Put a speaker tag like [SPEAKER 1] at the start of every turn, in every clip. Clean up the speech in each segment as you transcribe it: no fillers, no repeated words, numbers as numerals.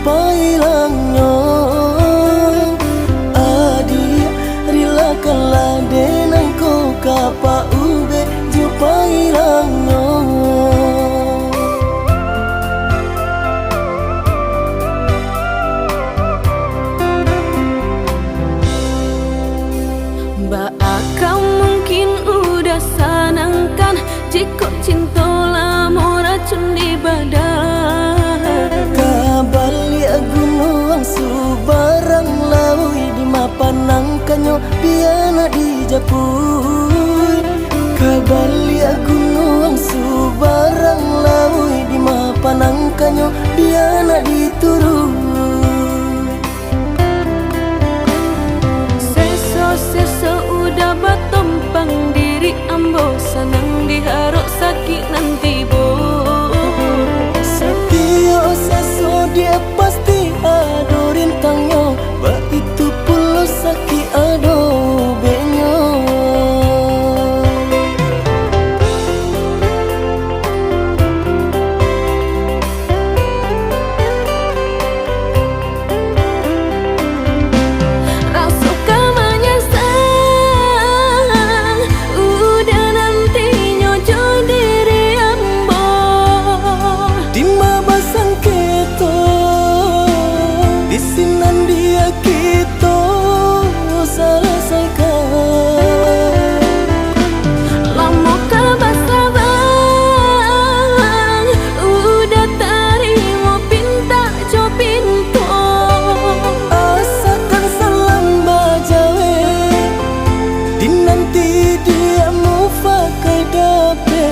[SPEAKER 1] pailangnya adia rilakanlah denang ko kapa ube jo pailangnya
[SPEAKER 2] Mbak akang mungkin udah sanangkan jika cinta lama racun di badan
[SPEAKER 1] kabali gunung subarang lawi di mapanangkanyo piana di japui kabali gunung subarang lawi di mapanangkanyo piana di turun
[SPEAKER 2] Seso udah batompang diri ambo senang diharuk sakit nanti bo
[SPEAKER 1] Setio seso dia pasti ado rintangnya ba itu pulo sakit ado benyo isinan dia kita selesaikan
[SPEAKER 2] lama kabasa bang udah tarimo pinta jo pinto
[SPEAKER 1] asakan salam bajawe dinanti dia mau pakai dape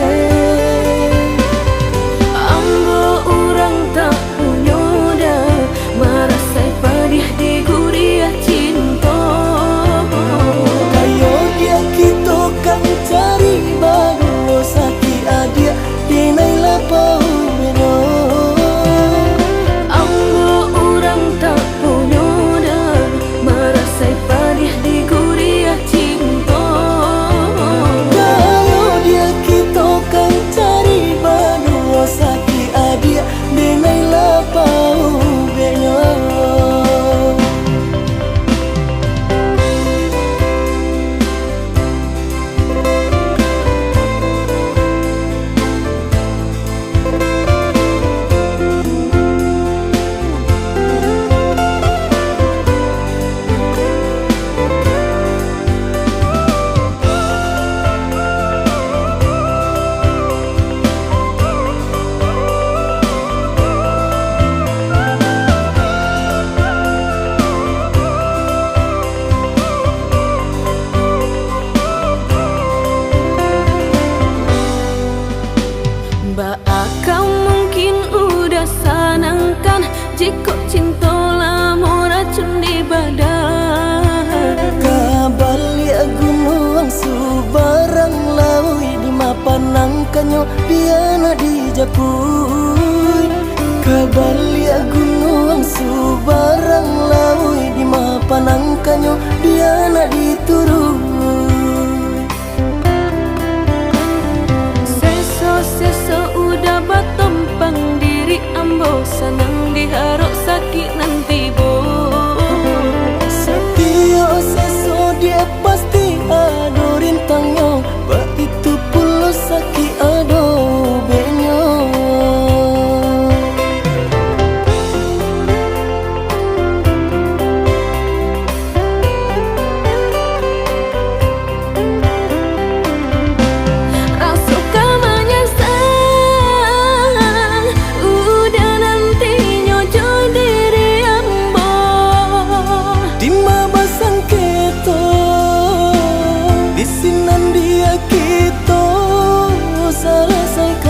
[SPEAKER 2] ambo orang tak punya dah merasa pedih di guriah cinta
[SPEAKER 1] kayo dia kita kan cari baru sakit adia dinai lapau beno
[SPEAKER 2] ambo orang tak punya dah merasa pedih di guriah cinta
[SPEAKER 1] kayo dia kita kan cari baru sakit adia dinai lapau beno
[SPEAKER 2] Mbak akang mungkin udah sanangkan jika cinta lama racun di badan
[SPEAKER 1] kabali gunung subarang lawi di mapanangkanyo piana di japui kabali gunung subarang lawi di mapanangkanyo piana di turun
[SPEAKER 2] Seso udah batompang diri ambo senang diharuk sakit nanti bo
[SPEAKER 1] Setio seso dia pasti ado rintangnya ba itu pulo sakit ado benyo isinan dia kita selesaikan